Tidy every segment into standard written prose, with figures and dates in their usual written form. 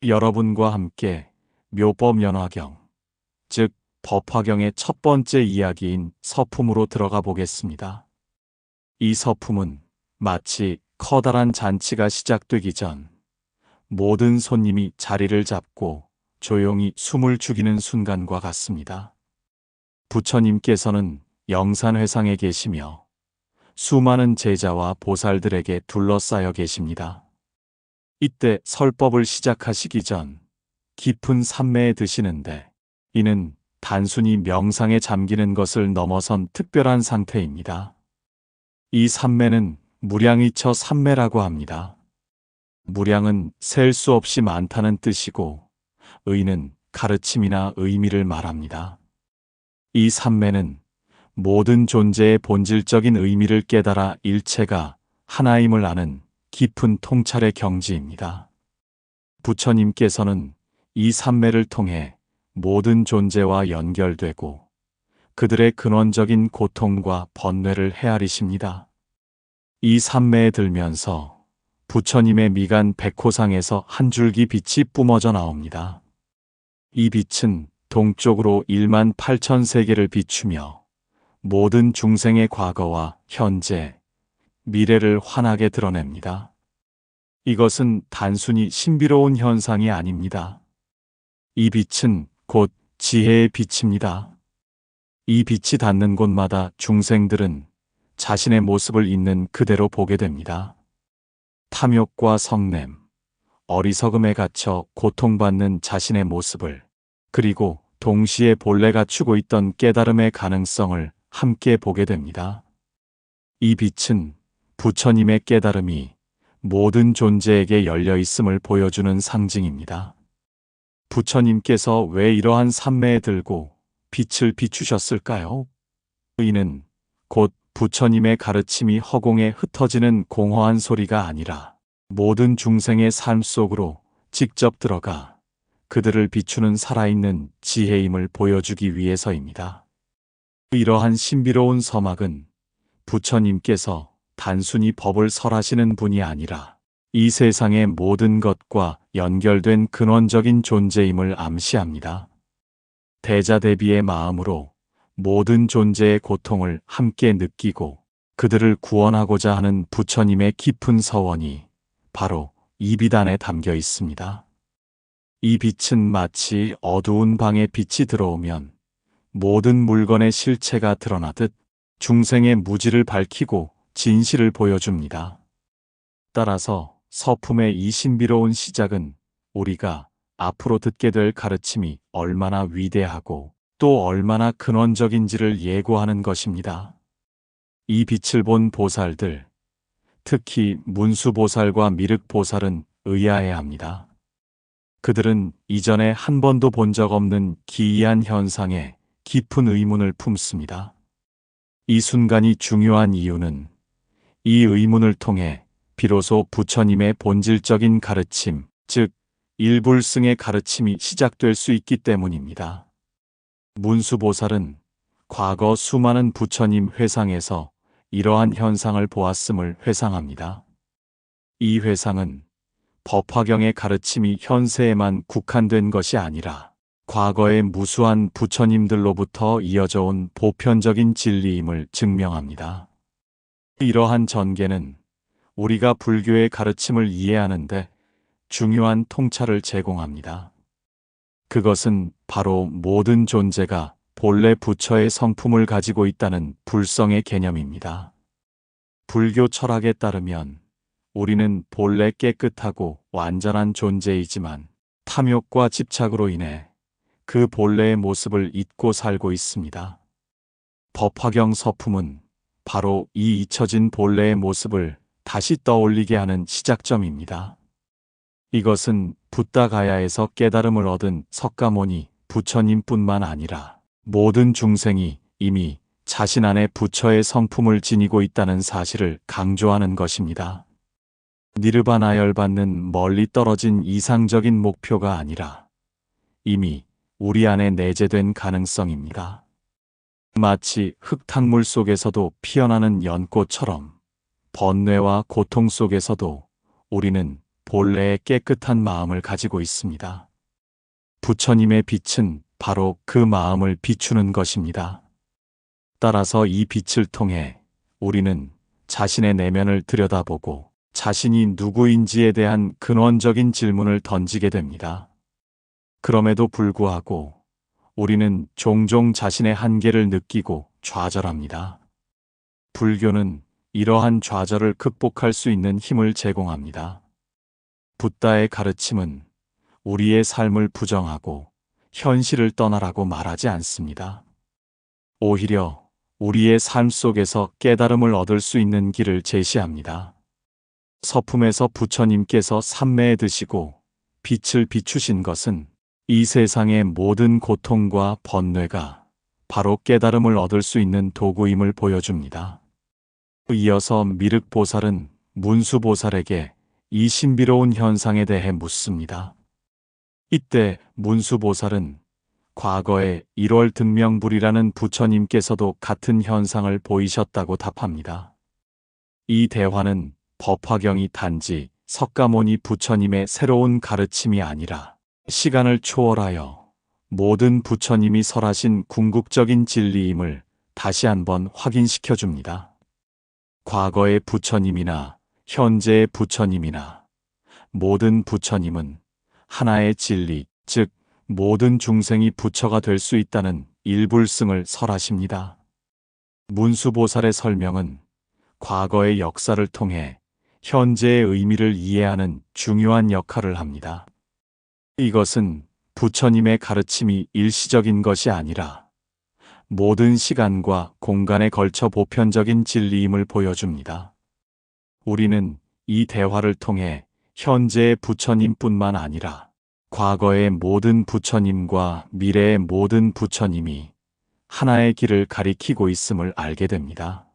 여러분과 함께 묘법연화경, 즉 법화경의 첫 번째 이야기인 서품으로 들어가 보겠습니다. 이 서품은 마치 커다란 잔치가 시작되기 전 모든 손님이 자리를 잡고 조용히 숨을 죽이는 순간과 같습니다. 부처님께서는 영산회상에 계시며 수많은 제자와 보살들에게 둘러싸여 계십니다. 이때 설법을 시작하시기 전 깊은 산매에 드시는데, 이는 단순히 명상에 잠기는 것을 넘어선 특별한 상태입니다. 이 산매는 무량의처 산매라고 합니다. 무량은 셀 수 없이 많다는 뜻이고, 의는 가르침이나 의미를 말합니다. 이 산매는 모든 존재의 본질적인 의미를 깨달아 일체가 하나임을 아는 깊은 통찰의 경지입니다. 부처님께서는 이 산매를 통해 모든 존재와 연결되고 그들의 근원적인 고통과 번뇌를 헤아리십니다. 이 산매에 들면서 부처님의 미간 백호상에서 한 줄기 빛이 뿜어져 나옵니다. 이 빛은 동쪽으로 1만 8천 세계를 비추며 모든 중생의 과거와 현재, 미래를 환하게 드러냅니다. 이것은 단순히 신비로운 현상이 아닙니다. 이 빛은 곧 지혜의 빛입니다. 이 빛이 닿는 곳마다 중생들은 자신의 모습을 있는 그대로 보게 됩니다. 탐욕과 성냄, 어리석음에 갇혀 고통받는 자신의 모습을, 그리고 동시에 본래 갖추고 있던 깨달음의 가능성을 함께 보게 됩니다. 이 빛은 부처님의 깨달음이 모든 존재에게 열려 있음을 보여주는 상징입니다. 부처님께서 왜 이러한 산매에 들고 빛을 비추셨을까요? 이는 곧 부처님의 가르침이 허공에 흩어지는 공허한 소리가 아니라 모든 중생의 삶 속으로 직접 들어가 그들을 비추는 살아있는 지혜임을 보여주기 위해서입니다. 이러한 신비로운 서막은 부처님께서 단순히 법을 설하시는 분이 아니라 이 세상의 모든 것과 연결된 근원적인 존재임을 암시합니다. 대자대비의 마음으로 모든 존재의 고통을 함께 느끼고 그들을 구원하고자 하는 부처님의 깊은 서원이 바로 이 빛 안에 담겨 있습니다. 이 빛은 마치 어두운 방에 빛이 들어오면 모든 물건의 실체가 드러나듯 중생의 무지를 밝히고 진실을 보여줍니다. 따라서 서품의 이 신비로운 시작은 우리가 앞으로 듣게 될 가르침이 얼마나 위대하고 또 얼마나 근원적인지를 예고하는 것입니다. 이 빛을 본 보살들, 특히 문수보살과 미륵보살은 의아해합니다. 그들은 이전에 한 번도 본 적 없는 기이한 현상에 깊은 의문을 품습니다. 이 순간이 중요한 이유는 이 의문을 통해 비로소 부처님의 본질적인 가르침, 즉 일불승의 가르침이 시작될 수 있기 때문입니다. 문수보살은 과거 수많은 부처님 회상에서 이러한 현상을 보았음을 회상합니다. 이 회상은 법화경의 가르침이 현세에만 국한된 것이 아니라 과거의 무수한 부처님들로부터 이어져 온 보편적인 진리임을 증명합니다. 이러한 전개는 우리가 불교의 가르침을 이해하는데 중요한 통찰을 제공합니다. 그것은 바로 모든 존재가 본래 부처의 성품을 가지고 있다는 불성의 개념입니다. 불교 철학에 따르면 우리는 본래 깨끗하고 완전한 존재이지만 탐욕과 집착으로 인해 그 본래의 모습을 잊고 살고 있습니다. 법화경 서품은 바로 이 잊혀진 본래의 모습을 다시 떠올리게 하는 시작점입니다. 이것은 붓다가야에서 깨달음을 얻은 석가모니 부처님뿐만 아니라 모든 중생이 이미 자신 안에 부처의 성품을 지니고 있다는 사실을 강조하는 것입니다. 니르바나열받는 멀리 떨어진 이상적인 목표가 아니라 이미 우리 안에 내재된 가능성입니다. 마치 흙탕물 속에서도 피어나는 연꽃처럼 번뇌와 고통 속에서도 우리는 본래의 깨끗한 마음을 가지고 있습니다. 부처님의 빛은 바로 그 마음을 비추는 것입니다. 따라서 이 빛을 통해 우리는 자신의 내면을 들여다보고 자신이 누구인지에 대한 근원적인 질문을 던지게 됩니다. 그럼에도 불구하고 우리는 종종 자신의 한계를 느끼고 좌절합니다. 불교는 이러한 좌절을 극복할 수 있는 힘을 제공합니다. 붓다의 가르침은 우리의 삶을 부정하고 현실을 떠나라고 말하지 않습니다. 오히려 우리의 삶 속에서 깨달음을 얻을 수 있는 길을 제시합니다. 서품에서 부처님께서 삼매에 드시고 빛을 비추신 것은 이 세상의 모든 고통과 번뇌가 바로 깨달음을 얻을 수 있는 도구임을 보여줍니다. 이어서 미륵보살은 문수보살에게 이 신비로운 현상에 대해 묻습니다. 이때 문수보살은 과거에 1월 등명불이라는 부처님께서도 같은 현상을 보이셨다고 답합니다. 이 대화는 법화경이 단지 석가모니 부처님의 새로운 가르침이 아니라 시간을 초월하여 모든 부처님이 설하신 궁극적인 진리임을 다시 한번 확인시켜 줍니다. 과거의 부처님이나 현재의 부처님이나 모든 부처님은 하나의 진리, 즉 모든 중생이 부처가 될 수 있다는 일불승을 설하십니다. 문수보살의 설명은 과거의 역사를 통해 현재의 의미를 이해하는 중요한 역할을 합니다. 이것은 부처님의 가르침이 일시적인 것이 아니라 모든 시간과 공간에 걸쳐 보편적인 진리임을 보여줍니다. 우리는 이 대화를 통해 현재의 부처님뿐만 아니라 과거의 모든 부처님과 미래의 모든 부처님이 하나의 길을 가리키고 있음을 알게 됩니다.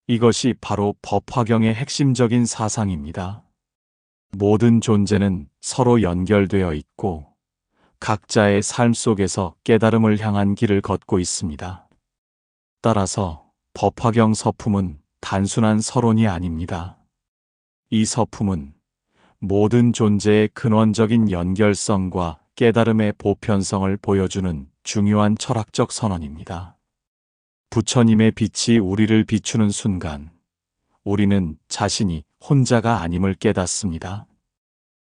이것이 바로 법화경의 핵심적인 사상입니다. 모든 존재는 서로 연결되어 있고 각자의 삶 속에서 깨달음을 향한 길을 걷고 있습니다. 따라서 법화경 서품은 단순한 서론이 아닙니다. 이 서품은 모든 존재의 근원적인 연결성과 깨달음의 보편성을 보여주는 중요한 철학적 선언입니다. 부처님의 빛이 우리를 비추는 순간 우리는 자신이 혼자가 아님을 깨닫습니다.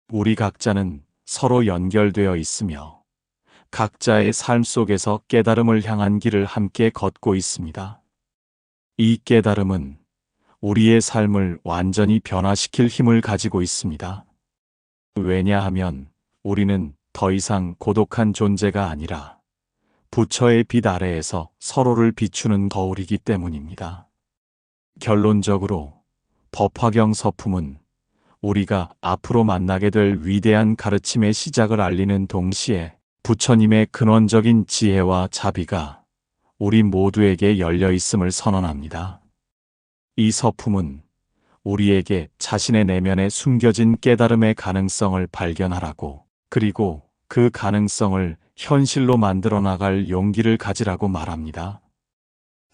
우리 각자는 서로 연결되어 있으며 각자의 삶 속에서 깨달음을 향한 길을 함께 걷고 있습니다. 이 깨달음은 우리의 삶을 완전히 변화시킬 힘을 가지고 있습니다. 왜냐하면 우리는 더 이상 고독한 존재가 아니라 부처의 빛 아래에서 서로를 비추는 거울이기 때문입니다. 결론적으로 법화경 서품은 우리가 앞으로 만나게 될 위대한 가르침의 시작을 알리는 동시에 부처님의 근원적인 지혜와 자비가 우리 모두에게 열려 있음을 선언합니다. 이 서품은 우리에게 자신의 내면에 숨겨진 깨달음의 가능성을 발견하라고, 그리고 그 가능성을 현실로 만들어 나갈 용기를 가지라고 말합니다.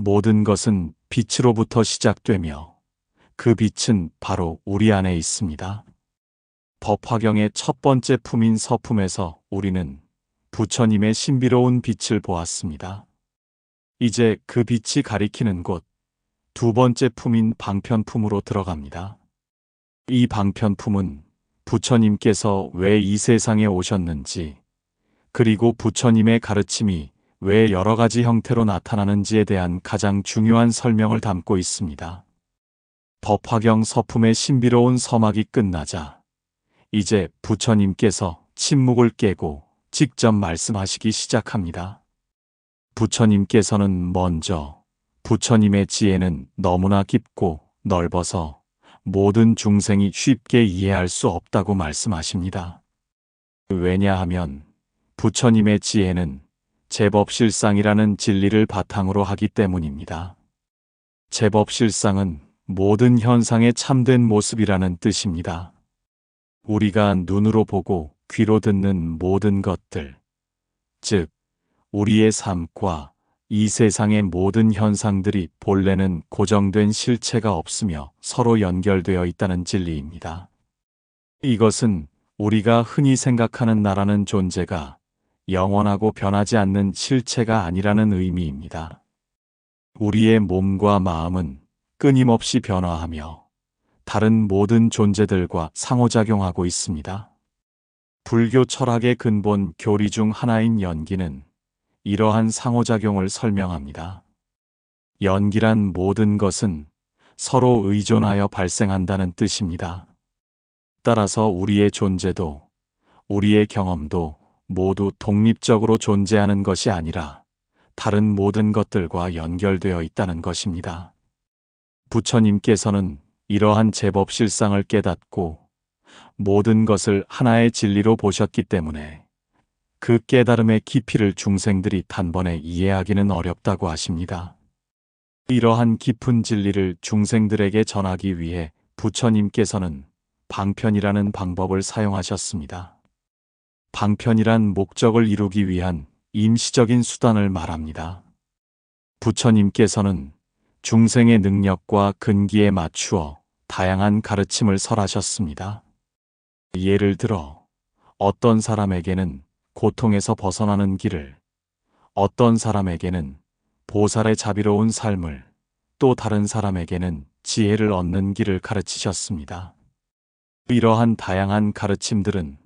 모든 것은 빛으로부터 시작되며 그 빛은 바로 우리 안에 있습니다. 법화경의 첫 번째 품인 서품에서 우리는 부처님의 신비로운 빛을 보았습니다. 이제 그 빛이 가리키는 곳, 두 번째 품인 방편품으로 들어갑니다. 이 방편품은 부처님께서 왜 이 세상에 오셨는지, 그리고 부처님의 가르침이 왜 여러 가지 형태로 나타나는지에 대한 가장 중요한 설명을 담고 있습니다. 법화경 서품의 신비로운 서막이 끝나자 이제 부처님께서 침묵을 깨고 직접 말씀하시기 시작합니다. 부처님께서는 먼저 부처님의 지혜는 너무나 깊고 넓어서 모든 중생이 쉽게 이해할 수 없다고 말씀하십니다. 왜냐하면 부처님의 지혜는 제법실상이라는 진리를 바탕으로 하기 때문입니다. 제법실상은 모든 현상의 참된 모습이라는 뜻입니다. 우리가 눈으로 보고 귀로 듣는 모든 것들, 즉 우리의 삶과 이 세상의 모든 현상들이 본래는 고정된 실체가 없으며 서로 연결되어 있다는 진리입니다. 이것은 우리가 흔히 생각하는 나라는 존재가 영원하고 변하지 않는 실체가 아니라는 의미입니다. 우리의 몸과 마음은 끊임없이 변화하며 다른 모든 존재들과 상호작용하고 있습니다. 불교 철학의 근본 교리 중 하나인 연기는 이러한 상호작용을 설명합니다. 연기란 모든 것은 서로 의존하여 발생한다는 뜻입니다. 따라서 우리의 존재도 우리의 경험도 모두 독립적으로 존재하는 것이 아니라 다른 모든 것들과 연결되어 있다는 것입니다. 부처님께서는 이러한 제법 실상을 깨닫고 모든 것을 하나의 진리로 보셨기 때문에 그 깨달음의 깊이를 중생들이 단번에 이해하기는 어렵다고 하십니다. 이러한 깊은 진리를 중생들에게 전하기 위해 부처님께서는 방편이라는 방법을 사용하셨습니다. 방편이란 목적을 이루기 위한 임시적인 수단을 말합니다. 부처님께서는 중생의 능력과 근기에 맞추어 다양한 가르침을 설하셨습니다. 예를 들어 어떤 사람에게는 고통에서 벗어나는 길을, 어떤 사람에게는 보살의 자비로운 삶을, 또 다른 사람에게는 지혜를 얻는 길을 가르치셨습니다. 이러한 다양한 가르침들은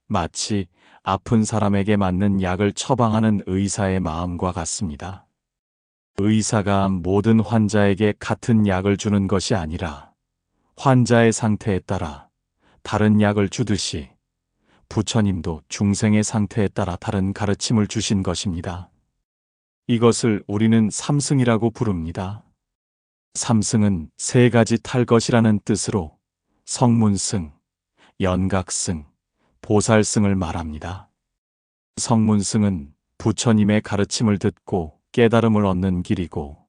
마치 아픈 사람에게 맞는 약을 처방하는 의사의 마음과 같습니다. 의사가 모든 환자에게 같은 약을 주는 것이 아니라 환자의 상태에 따라 다른 약을 주듯이 부처님도 중생의 상태에 따라 다른 가르침을 주신 것입니다. 이것을 우리는 삼승이라고 부릅니다. 삼승은 세 가지 탈 것이라는 뜻으로 성문승, 연각승, 보살승을 말합니다. 성문승은 부처님의 가르침을 듣고 깨달음을 얻는 길이고,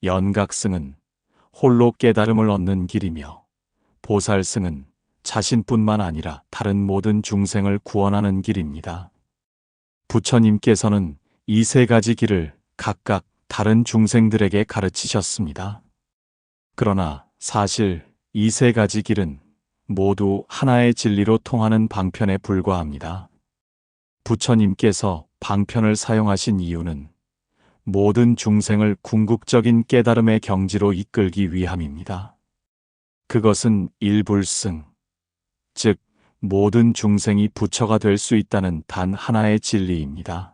연각승은 홀로 깨달음을 얻는 길이며, 보살승은 자신뿐만 아니라 다른 모든 중생을 구원하는 길입니다. 부처님께서는 이 세 가지 길을 각각 다른 중생들에게 가르치셨습니다. 그러나 사실 이 세 가지 길은 모두 하나의 진리로 통하는 방편에 불과합니다. 부처님께서 방편을 사용하신 이유는 모든 중생을 궁극적인 깨달음의 경지로 이끌기 위함입니다. 그것은 일불승, 즉 모든 중생이 부처가 될 수 있다는 단 하나의 진리입니다.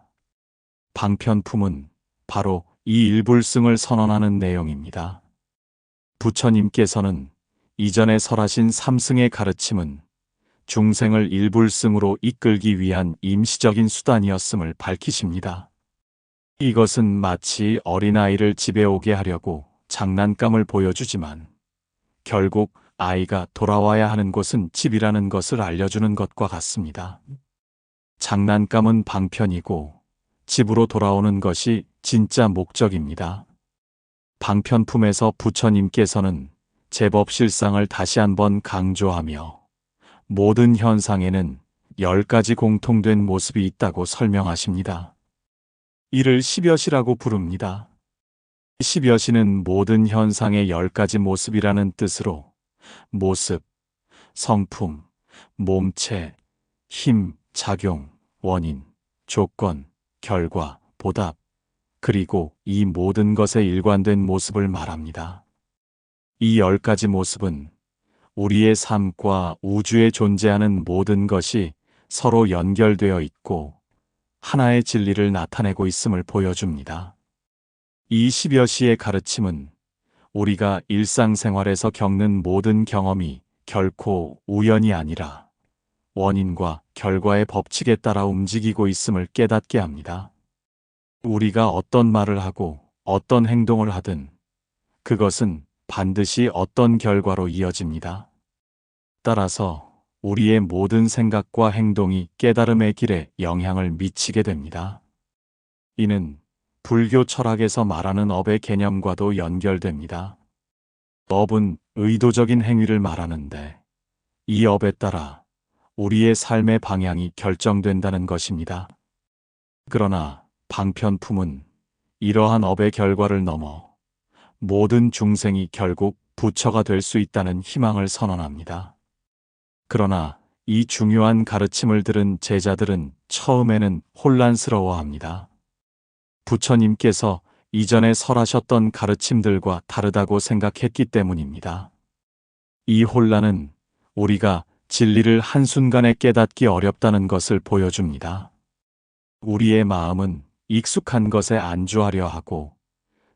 방편품은 바로 이 일불승을 선언하는 내용입니다. 부처님께서는 이전에 설하신 삼승의 가르침은 중생을 일불승으로 이끌기 위한 임시적인 수단이었음을 밝히십니다. 이것은 마치 어린아이를 집에 오게 하려고 장난감을 보여주지만 결국 아이가 돌아와야 하는 곳은 집이라는 것을 알려주는 것과 같습니다. 장난감은 방편이고 집으로 돌아오는 것이 진짜 목적입니다. 방편품에서 부처님께서는 제법 실상을 다시 한번 강조하며 모든 현상에는 10가지 공통된 모습이 있다고 설명하십니다. 이를 십여시라고 부릅니다. 십여시는 모든 현상의 10가지 모습이라는 뜻으로 모습, 성품, 몸체, 힘, 작용, 원인, 조건, 결과, 보답, 그리고 이 모든 것의 일관된 모습을 말합니다. 이 10가지 모습은 우리의 삶과 우주에 존재하는 모든 것이 서로 연결되어 있고 하나의 진리를 나타내고 있음을 보여줍니다. 이 십여시의 가르침은 우리가 일상생활에서 겪는 모든 경험이 결코 우연이 아니라 원인과 결과의 법칙에 따라 움직이고 있음을 깨닫게 합니다. 우리가 어떤 말을 하고 어떤 행동을 하든 그것은 반드시 어떤 결과로 이어집니다. 따라서 우리의 모든 생각과 행동이 깨달음의 길에 영향을 미치게 됩니다. 이는 불교 철학에서 말하는 업의 개념과도 연결됩니다. 업은 의도적인 행위를 말하는데 이 업에 따라 우리의 삶의 방향이 결정된다는 것입니다. 그러나 방편품은 이러한 업의 결과를 넘어 모든 중생이 결국 부처가 될 수 있다는 희망을 선언합니다. 그러나 이 중요한 가르침을 들은 제자들은 처음에는 혼란스러워합니다. 부처님께서 이전에 설하셨던 가르침들과 다르다고 생각했기 때문입니다. 이 혼란은 우리가 진리를 한순간에 깨닫기 어렵다는 것을 보여줍니다. 우리의 마음은 익숙한 것에 안주하려 하고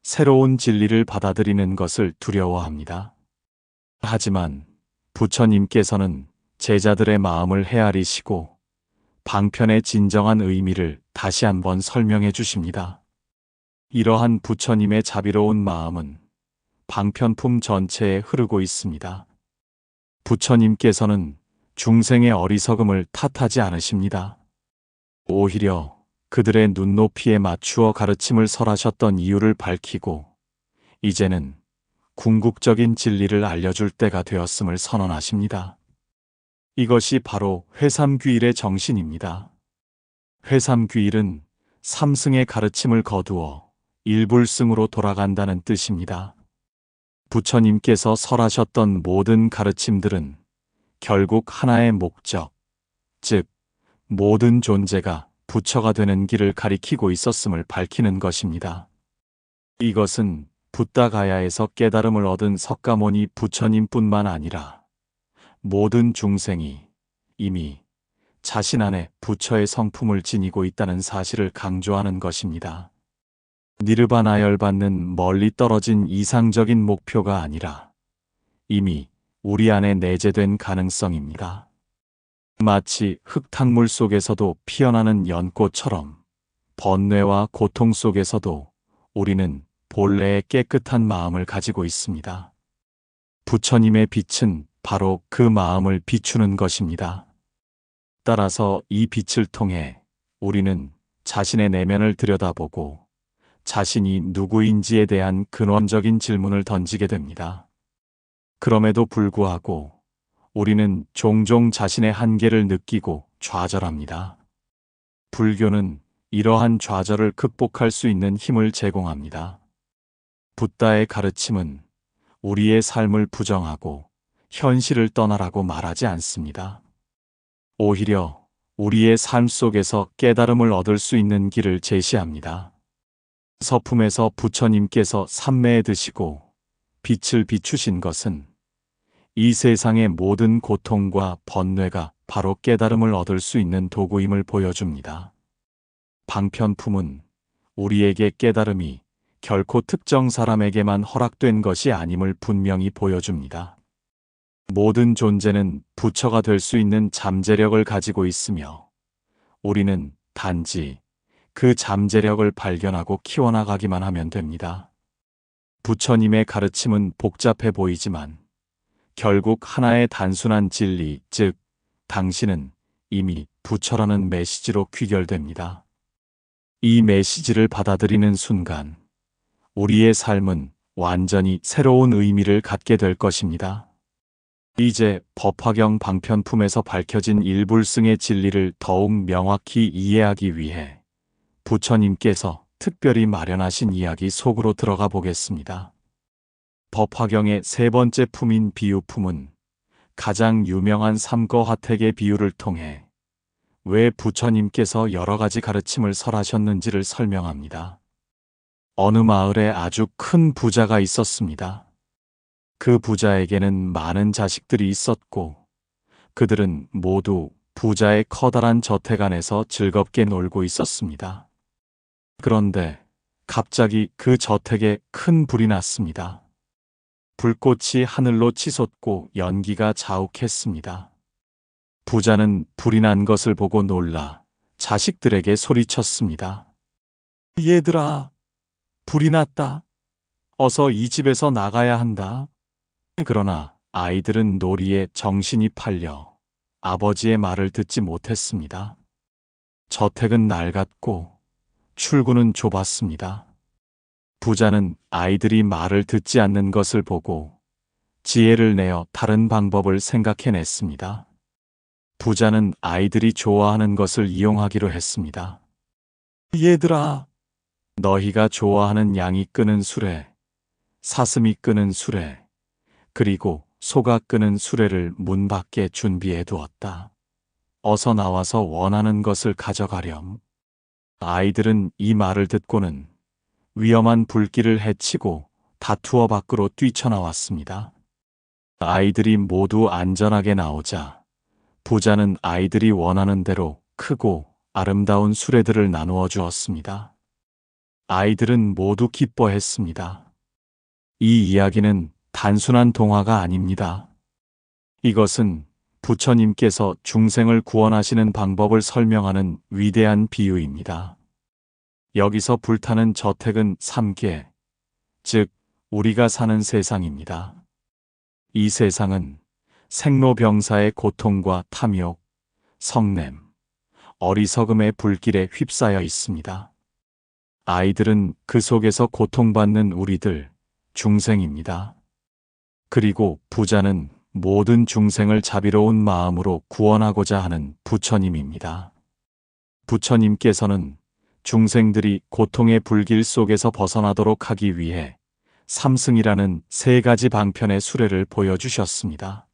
새로운 진리를 받아들이는 것을 두려워합니다. 하지만 부처님께서는 제자들의 마음을 헤아리시고 방편의 진정한 의미를 다시 한번 설명해 주십니다. 이러한 부처님의 자비로운 마음은 방편품 전체에 흐르고 있습니다. 부처님께서는 중생의 어리석음을 탓하지 않으십니다. 오히려 그들의 눈높이에 맞추어 가르침을 설하셨던 이유를 밝히고 이제는 궁극적인 진리를 알려줄 때가 되었음을 선언하십니다. 이것이 바로 회삼귀일의 정신입니다. 회삼귀일은 삼승의 가르침을 거두어 일불승으로 돌아간다는 뜻입니다. 부처님께서 설하셨던 모든 가르침들은 결국 하나의 목적, 즉 모든 존재가 부처가 되는 길을 가리키고 있었음을 밝히는 것입니다. 이것은 붓다가야에서 깨달음을 얻은 석가모니 부처님뿐만 아니라 모든 중생이 이미 자신 안에 부처의 성품을 지니고 있다는 사실을 강조하는 것입니다. 니르바나열 받는 멀리 떨어진 이상적인 목표가 아니라 이미 우리 안에 내재된 가능성입니다. 마치 흙탕물 속에서도 피어나는 연꽃처럼 번뇌와 고통 속에서도 우리는 본래의 깨끗한 마음을 가지고 있습니다. 부처님의 빛은 바로 그 마음을 비추는 것입니다. 따라서 이 빛을 통해 우리는 자신의 내면을 들여다보고 자신이 누구인지에 대한 근원적인 질문을 던지게 됩니다. 그럼에도 불구하고 우리는 종종 자신의 한계를 느끼고 좌절합니다. 불교는 이러한 좌절을 극복할 수 있는 힘을 제공합니다. 붓다의 가르침은 우리의 삶을 부정하고 현실을 떠나라고 말하지 않습니다. 오히려 우리의 삶 속에서 깨달음을 얻을 수 있는 길을 제시합니다. 서품에서 부처님께서 삼매에 드시고 빛을 비추신 것은 이 세상의 모든 고통과 번뇌가 바로 깨달음을 얻을 수 있는 도구임을 보여줍니다. 방편품은 우리에게 깨달음이 결코 특정 사람에게만 허락된 것이 아님을 분명히 보여줍니다. 모든 존재는 부처가 될 수 있는 잠재력을 가지고 있으며 우리는 단지 그 잠재력을 발견하고 키워나가기만 하면 됩니다. 부처님의 가르침은 복잡해 보이지만 결국 하나의 단순한 진리, 즉 당신은 이미 부처라는 메시지로 귀결됩니다. 이 메시지를 받아들이는 순간 우리의 삶은 완전히 새로운 의미를 갖게 될 것입니다. 이제 법화경 방편품에서 밝혀진 일불승의 진리를 더욱 명확히 이해하기 위해 부처님께서 특별히 마련하신 이야기 속으로 들어가 보겠습니다. 법화경의 세 번째 품인 비유품은 가장 유명한 삼거화택의 비유를 통해 왜 부처님께서 여러 가지 가르침을 설하셨는지를 설명합니다. 어느 마을에 아주 큰 부자가 있었습니다. 그 부자에게는 많은 자식들이 있었고 그들은 모두 부자의 커다란 저택 안에서 즐겁게 놀고 있었습니다. 그런데 갑자기 그 저택에 큰 불이 났습니다. 불꽃이 하늘로 치솟고 연기가 자욱했습니다. 부자는 불이 난 것을 보고 놀라 자식들에게 소리쳤습니다. 얘들아, 불이 났다. 어서 이 집에서 나가야 한다. 그러나 아이들은 놀이에 정신이 팔려 아버지의 말을 듣지 못했습니다. 저택은 낡았고 출구는 좁았습니다. 부자는 아이들이 말을 듣지 않는 것을 보고 지혜를 내어 다른 방법을 생각해냈습니다. 부자는 아이들이 좋아하는 것을 이용하기로 했습니다. 얘들아, 너희가 좋아하는 양이 끄는 수레, 사슴이 끄는 수레, 그리고 소가 끄는 수레를 문 밖에 준비해 두었다. 어서 나와서 원하는 것을 가져가렴. 아이들은 이 말을 듣고는 위험한 불길을 헤치고 다투어 밖으로 뛰쳐나왔습니다. 아이들이 모두 안전하게 나오자 부자는 아이들이 원하는 대로 크고 아름다운 수레들을 나누어 주었습니다. 아이들은 모두 기뻐했습니다. 이 이야기는 단순한 동화가 아닙니다. 이것은 부처님께서 중생을 구원하시는 방법을 설명하는 위대한 비유입니다. 여기서 불타는 저택은 3개, 즉 우리가 사는 세상입니다. 이 세상은 생로병사의 고통과 탐욕, 성냄, 어리석음의 불길에 휩싸여 있습니다. 아이들은 그 속에서 고통받는 우리들, 중생입니다. 그리고 부자는 모든 중생을 자비로운 마음으로 구원하고자 하는 부처님입니다. 부처님께서는 중생들이 고통의 불길 속에서 벗어나도록 하기 위해 삼승이라는 3가지 방편의 수레를 보여주셨습니다.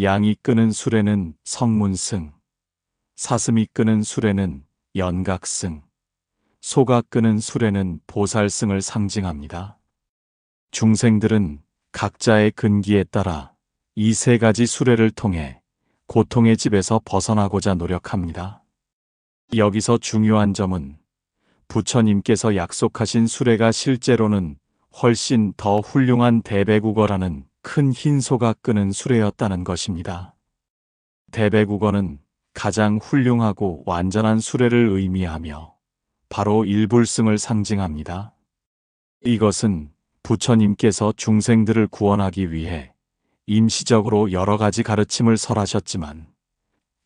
양이 끄는 수레는 성문승, 사슴이 끄는 수레는 연각승, 소가 끄는 수레는 보살승을 상징합니다. 중생들은 각자의 근기에 따라 이 3가지 수레를 통해 고통의 집에서 벗어나고자 노력합니다. 여기서 중요한 점은 부처님께서 약속하신 수레가 실제로는 훨씬 더 훌륭한 대배국어라는 큰 흰 소가 끄는 수레였다는 것입니다. 대배국어는 가장 훌륭하고 완전한 수레를 의미하며 바로 일불승을 상징합니다. 이것은 부처님께서 중생들을 구원하기 위해 임시적으로 여러 가지 가르침을 설하셨지만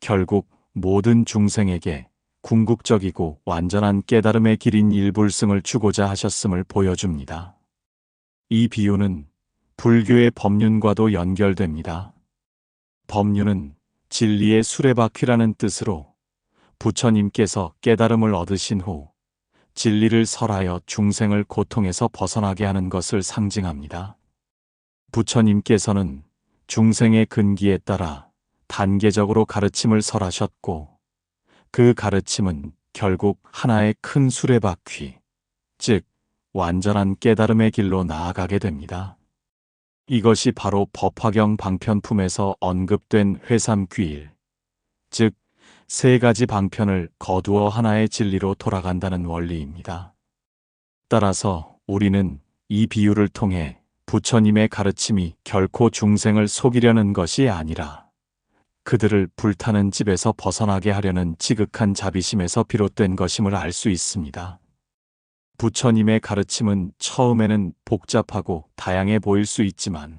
결국 모든 중생에게 궁극적이고 완전한 깨달음의 길인 일불승을 주고자 하셨음을 보여줍니다. 이 비유는 불교의 법륜과도 연결됩니다. 법륜은 진리의 수레바퀴라는 뜻으로 부처님께서 깨달음을 얻으신 후 진리를 설하여 중생을 고통에서 벗어나게 하는 것을 상징합니다. 부처님께서는 중생의 근기에 따라 단계적으로 가르침을 설하셨고 그 가르침은 결국 하나의 큰 수레바퀴, 즉 완전한 깨달음의 길로 나아가게 됩니다. 이것이 바로 법화경 방편품에서 언급된 회삼귀일, 즉 3가지 방편을 거두어 하나의 진리로 돌아간다는 원리입니다. 따라서 우리는 이 비유를 통해 부처님의 가르침이 결코 중생을 속이려는 것이 아니라 그들을 불타는 집에서 벗어나게 하려는 지극한 자비심에서 비롯된 것임을 알 수 있습니다. 부처님의 가르침은 처음에는 복잡하고 다양해 보일 수 있지만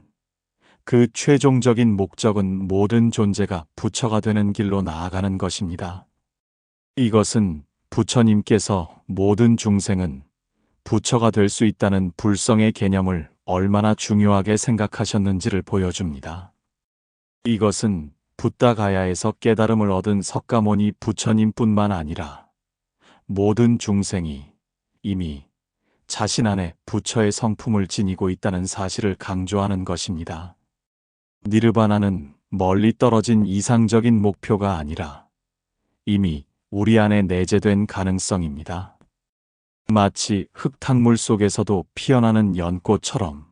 그 최종적인 목적은 모든 존재가 부처가 되는 길로 나아가는 것입니다. 이것은 부처님께서 모든 중생은 부처가 될 수 있다는 불성의 개념을 얼마나 중요하게 생각하셨는지를 보여줍니다. 이것은 붓다가야에서 깨달음을 얻은 석가모니 부처님뿐만 아니라 모든 중생이 이미 자신 안에 부처의 성품을 지니고 있다는 사실을 강조하는 것입니다. 니르바나는 멀리 떨어진 이상적인 목표가 아니라 이미 우리 안에 내재된 가능성입니다. 마치 흙탕물 속에서도 피어나는 연꽃처럼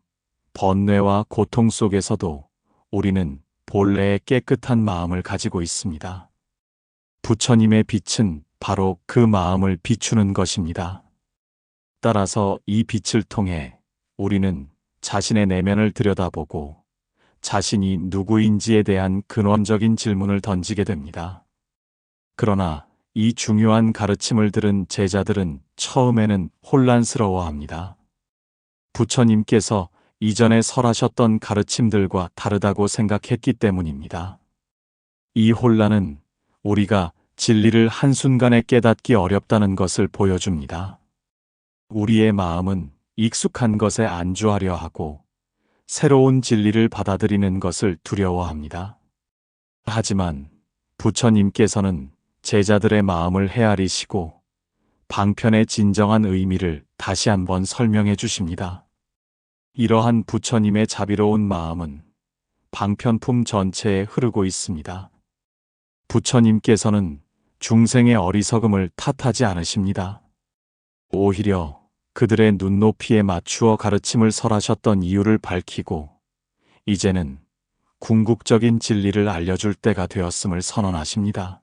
번뇌와 고통 속에서도 우리는 본래의 깨끗한 마음을 가지고 있습니다. 부처님의 빛은 바로 그 마음을 비추는 것입니다. 따라서 이 빛을 통해 우리는 자신의 내면을 들여다보고 자신이 누구인지에 대한 근원적인 질문을 던지게 됩니다. 그러나 이 중요한 가르침을 들은 제자들은 처음에는 혼란스러워합니다. 부처님께서 이전에 설하셨던 가르침들과 다르다고 생각했기 때문입니다. 이 혼란은 우리가 진리를 한순간에 깨닫기 어렵다는 것을 보여줍니다. 우리의 마음은 익숙한 것에 안주하려 하고 새로운 진리를 받아들이는 것을 두려워합니다. 하지만 부처님께서는 제자들의 마음을 헤아리시고 방편의 진정한 의미를 다시 한번 설명해 주십니다. 이러한 부처님의 자비로운 마음은 방편품 전체에 흐르고 있습니다. 부처님께서는 중생의 어리석음을 탓하지 않으십니다. 오히려 그들의 눈높이에 맞추어 가르침을 설하셨던 이유를 밝히고 이제는 궁극적인 진리를 알려줄 때가 되었음을 선언하십니다.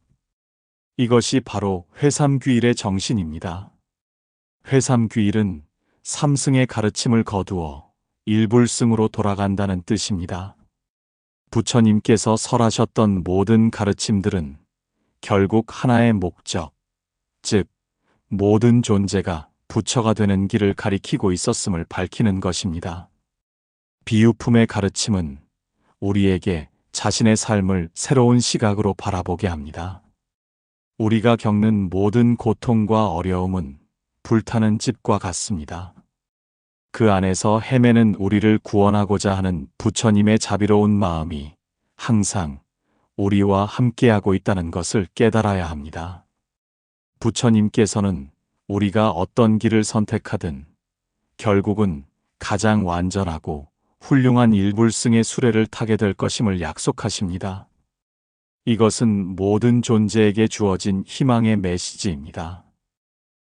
이것이 바로 회삼귀일의 정신입니다. 회삼귀일은 삼승의 가르침을 거두어 일불승으로 돌아간다는 뜻입니다. 부처님께서 설하셨던 모든 가르침들은 결국 하나의 목적, 즉 모든 존재가 부처가 되는 길을 가리키고 있었음을 밝히는 것입니다. 비유품의 가르침은 우리에게 자신의 삶을 새로운 시각으로 바라보게 합니다. 우리가 겪는 모든 고통과 어려움은 불타는 집과 같습니다. 그 안에서 헤매는 우리를 구원하고자 하는 부처님의 자비로운 마음이 항상 우리와 함께하고 있다는 것을 깨달아야 합니다. 부처님께서는 우리가 어떤 길을 선택하든 결국은 가장 완전하고 훌륭한 일불승의 수레를 타게 될 것임을 약속하십니다. 이것은 모든 존재에게 주어진 희망의 메시지입니다.